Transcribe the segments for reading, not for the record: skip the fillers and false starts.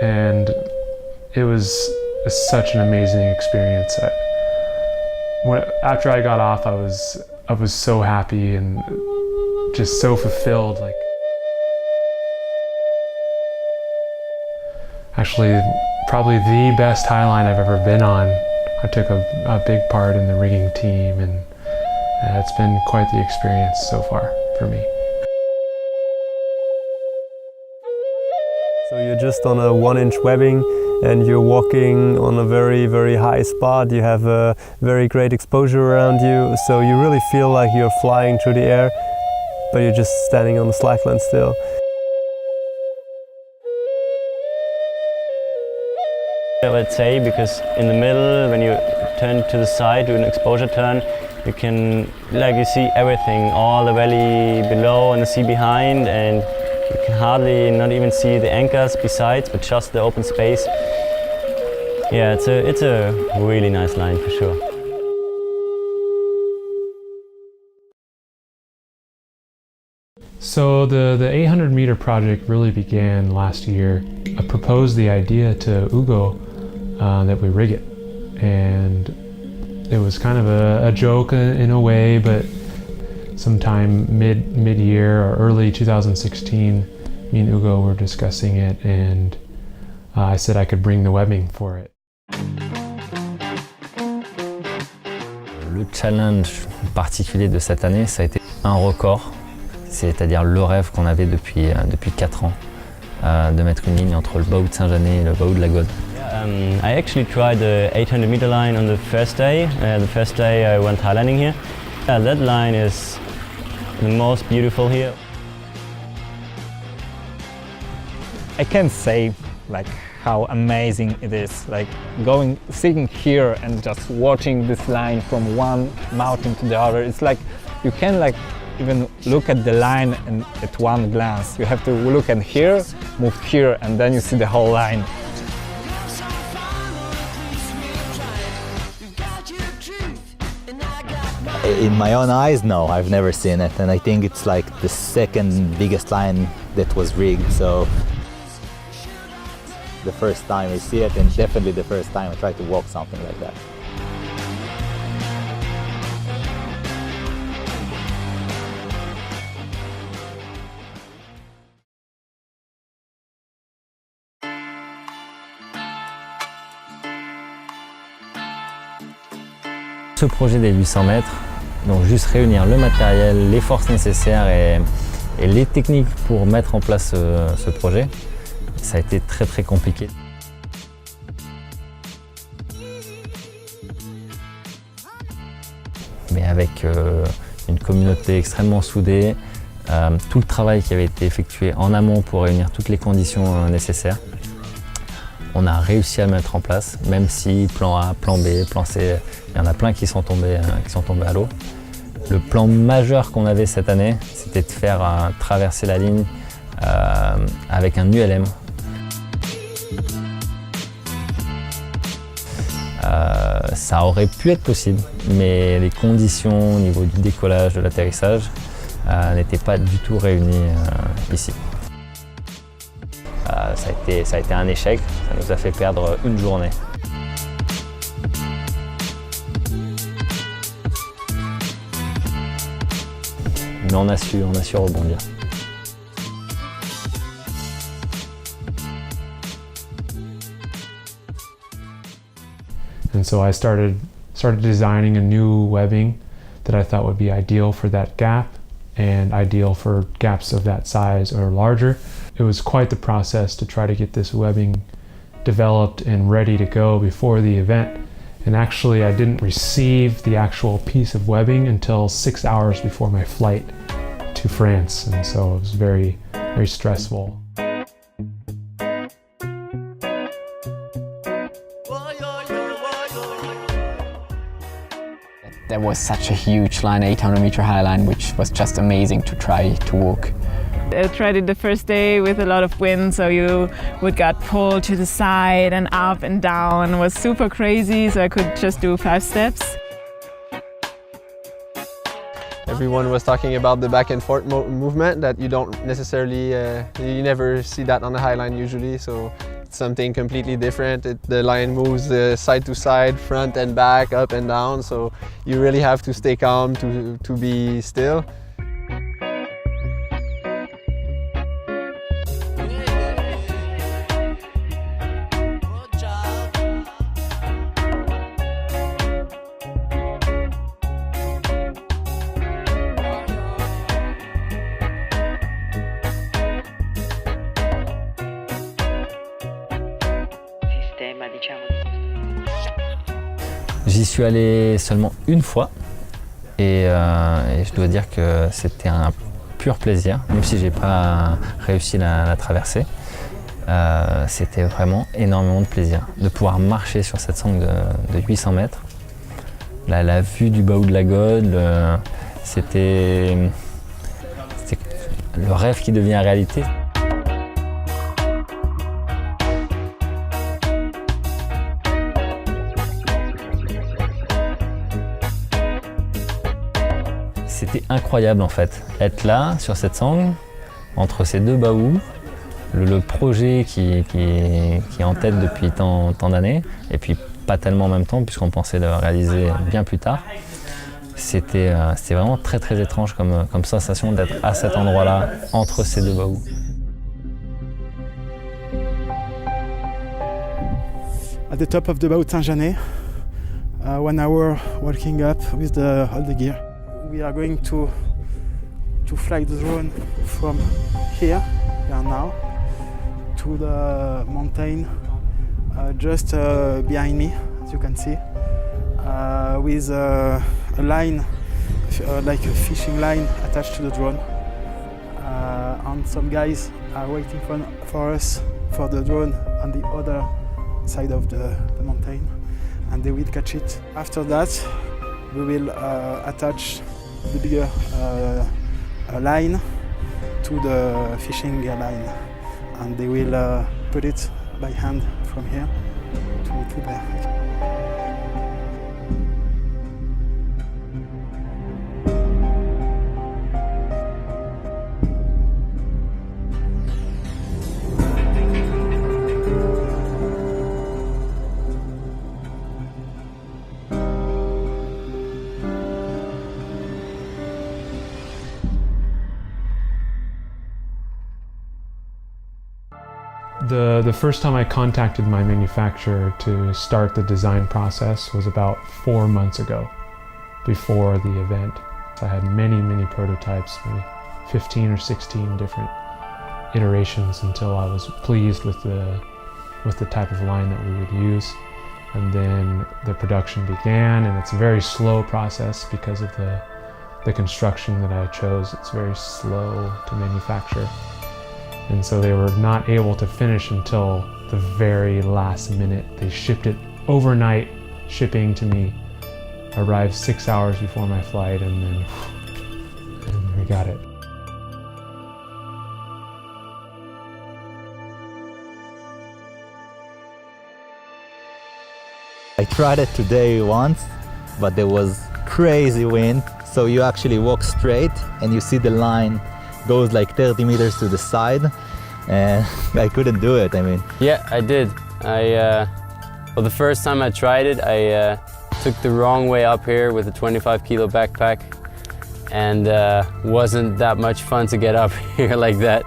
and it was such an amazing experience. After I got off, I was so happy and just so fulfilled. Like, actually, probably the best Highline I've ever been on. I took a big part in the rigging team, and it's been quite the experience so far for me. So you're just on a 1-inch webbing and you're walking on a very, very high spot. You have a very great exposure around you, so you really feel like you're flying through the air, but you're just standing on the slackline still. Let's say, because in the middle, when you turn to the side, do an exposure turn, you can, you see everything, all the valley below and the sea behind, and you can hardly not even see the anchors besides, but just the open space. Yeah, it's a really nice line for sure. So the 800 meter project really began last year. I proposed the idea to Ugo that we rig it, and it was kind of a joke in a way, but sometime mid-year or early 2016, me and Ugo were discussing it, and I said I could bring the webbing for it. Le challenge particulier de cette année, ça a été un record, c'est-à-dire le rêve qu'on avait depuis 4 ans, de mettre une ligne entre le baou de Saint-Jeannet et le baou de la Gaude. I actually tried the 800 meter line on the first day. The first day I went highlining here. That line is the most beautiful here. I can't say how amazing it is, sitting here and just watching this line from one mountain to the other. It's like you can even look at the line and at one glance. You have to look at here, move here, and then you see the whole line. In my own eyes, no, I've never seen it, and I think it's like the second biggest line that was rigged, so the first time I see it, and definitely the first time I try to walk something like that. Ce projet des 800 mètres, donc juste réunir le matériel, les forces nécessaires et les techniques pour mettre en place ce projet, ça a été très très compliqué. Mais avec une communauté extrêmement soudée, tout le travail qui avait été effectué en amont pour réunir toutes les conditions nécessaires, on a réussi à le mettre en place, même si plan A, plan B, plan C, il y en a plein qui sont tombés à l'eau. Le plan majeur qu'on avait cette année, c'était de faire traverser la ligne avec un ULM. Ça aurait pu être possible, mais les conditions au niveau du décollage, de l'atterrissage n'étaient pas du tout réunies ici. Ça a été un échec, ça nous a fait perdre une journée. Mais on a su rebondir. And so I started designing a new webbing that I thought would be ideal for that gap and ideal for gaps of that size or larger. It was quite the process to try to get this webbing developed and ready to go before the event. And actually I didn't receive the actual piece of webbing until 6 hours before my flight to France, and so it was very, very stressful. There was such a huge line, 800 meter high line, which was just amazing to try to walk. I tried it the first day with a lot of wind, so you would get pulled to the side and up and down. It was super crazy, so I could just do 5 steps. Everyone was talking about the back and forth movement that you don't necessarily, you never see that on the Highline usually, so expect something completely different. The line moves side to side, front and back, up and down, so you really have to stay calm to be still. J'y suis allé seulement une fois et je dois dire que c'était un pur plaisir, même si j'ai pas réussi la traversée. C'était vraiment énormément de plaisir de pouvoir marcher sur cette sangle de 800 mètres. La vue du baou de la Gaude, c'était le rêve qui devient réalité. C'était incroyable en fait, être là sur cette sangle, entre ces deux baous, le projet qui est en tête depuis tant d'années, et puis pas tellement en même temps puisqu'on pensait le réaliser bien plus tard. C'était vraiment très très étrange comme sensation d'être à cet endroit-là, entre ces deux baous. At the top of the baou Saint-Jeannet, 1 hour walking up with all the gear. We are going to fly the drone from here now, to the mountain just behind me, as you can see, with a line, like a fishing line attached to the drone. And some guys are waiting for us for the drone on the other side of the mountain, and they will catch it. After that, we will attach the bigger line to the fishing line, and they will put it by hand from here to there. The first time I contacted my manufacturer to start the design process was about 4 months ago, before the event. I had many prototypes, maybe 15 or 16 different iterations until I was pleased with the type of line that we would use. And then the production began, and it's a very slow process because of the construction that I chose. It's very slow to manufacture. And so they were not able to finish until the very last minute. They shipped it overnight, shipping to me, arrived 6 hours before my flight, and then we got it. I tried it today once, but there was crazy wind, so you actually walk straight and you see the line goes like 30 meters to the side, and I couldn't do it. I mean, Yeah, I did. Well, the first time I tried it, I took the wrong way up here with a 25 kilo backpack, and wasn't that much fun to get up here like that.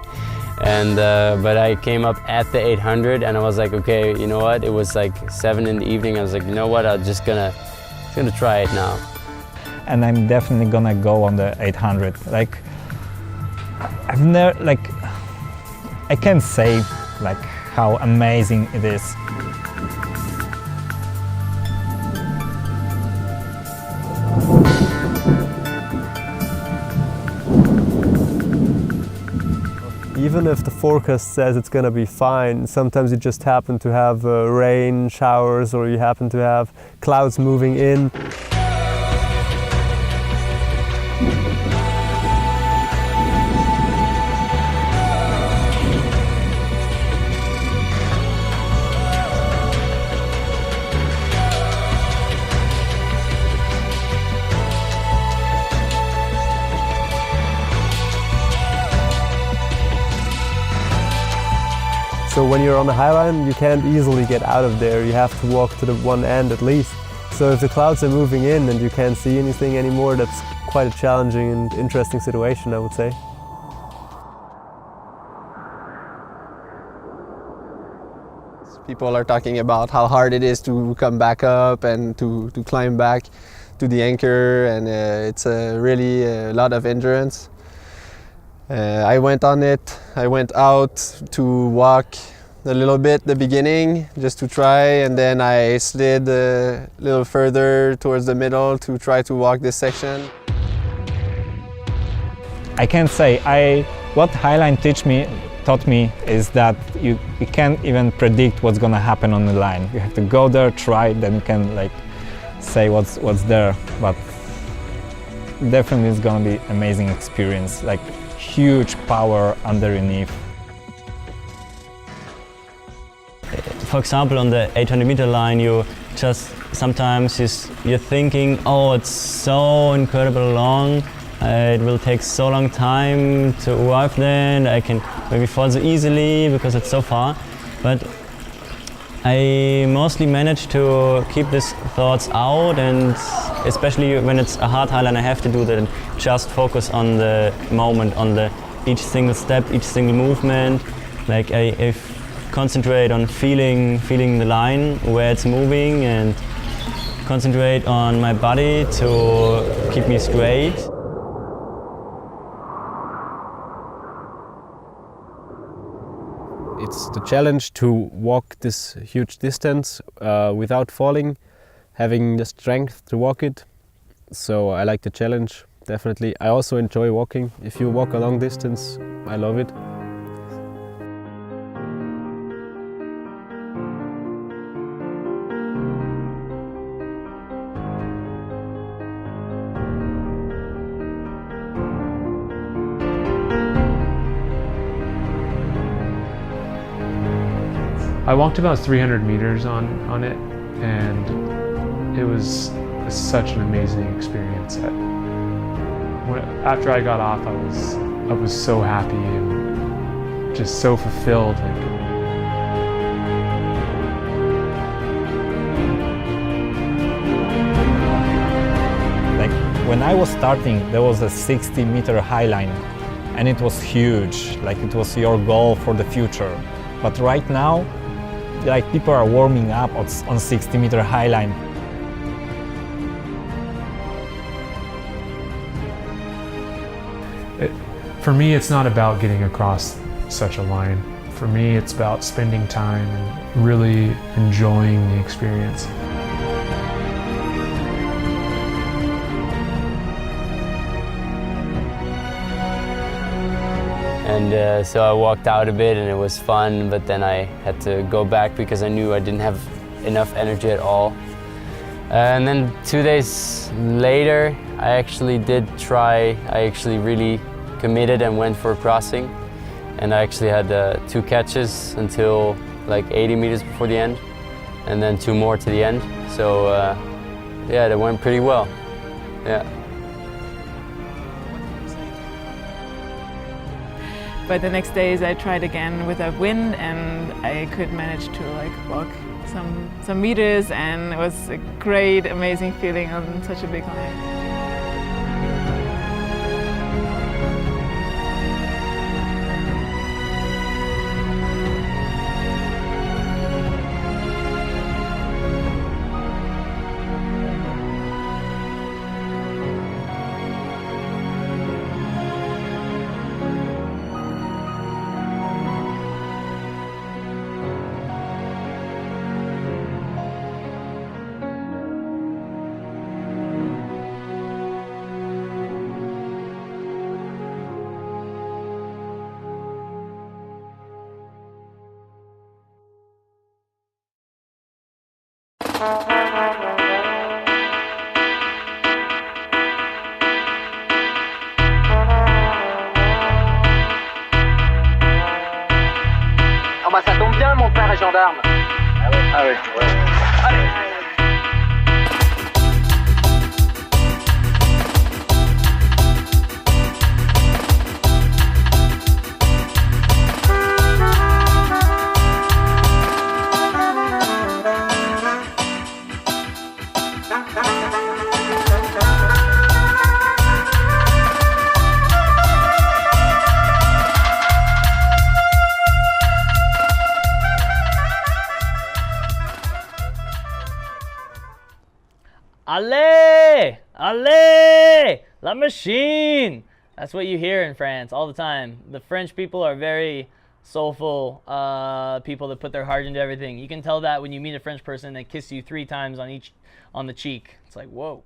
And but I came up at the 800, and I was like, okay, you know what? It was like 7 in the evening. I was like, you know what? I'm just gonna try it now. And I'm definitely gonna go on the 800. Like, I've never, like, I can't say like how amazing it is. Even if the forecast says it's gonna be fine, sometimes you just happen to have rain, showers, or you happen to have clouds moving in. So when you're on the Highline, you can't easily get out of there. You have to walk to the one end at least. So if the clouds are moving in and you can't see anything anymore, that's quite a challenging and interesting situation, I would say. People are talking about how hard it is to come back up and to climb back to the anchor, and it's really a lot of endurance. I went on it. I went out to walk a little bit the beginning just to try, and then I slid a little further towards the middle to try to walk this section. I can say what Highline taught me is that you can't even predict what's gonna happen on the line. You have to go there, try, then you can like say what's there. But definitely it's gonna be amazing experience, like huge power underneath. For example, on the 800-meter line, you just sometimes you're thinking, oh, it's so incredibly long. It will take so long time to arrive there. I can maybe fall so easily because it's so far. But I mostly manage to keep these thoughts out, and especially when it's a hard highline, I have to do that and just focus on the moment, on each single step, each single movement. Like I concentrate on feeling the line, where it's moving, and concentrate on my body to keep me straight. It's the challenge to walk this huge distance without falling, having the strength to walk it. So I like the challenge, definitely. I also enjoy walking. If you walk a long distance, I love it. I walked about 300 meters on it, and it was such an amazing experience. After I got off, I was so happy and just so fulfilled. Like when I was starting, there was a 60-meter Highline, and it was huge. Like it was your goal for the future. But right now, like people are warming up on 60-meter Highline. For me, it's not about getting across such a line. For me, it's about spending time and really enjoying the experience. And so I walked out a bit and it was fun, but then I had to go back because I knew I didn't have enough energy at all. And then 2 days later, I actually did try. I actually really committed and went for a crossing. And I actually had 2 catches until like 80 meters before the end, and then 2 more to the end. So yeah, that went pretty well. Yeah. But the next days I tried again with a wind, and I could manage to like walk some meters, and it was a great, amazing feeling on such a big line. Ah bah ça tombe bien, mon père est gendarme. Ah ouais, ouais. Allez. Allez! La machine! That's what you hear in France all the time. The French people are very soulful people that put their heart into everything. You can tell that when you meet a French person that kiss you 3 times on the cheek. It's like, whoa.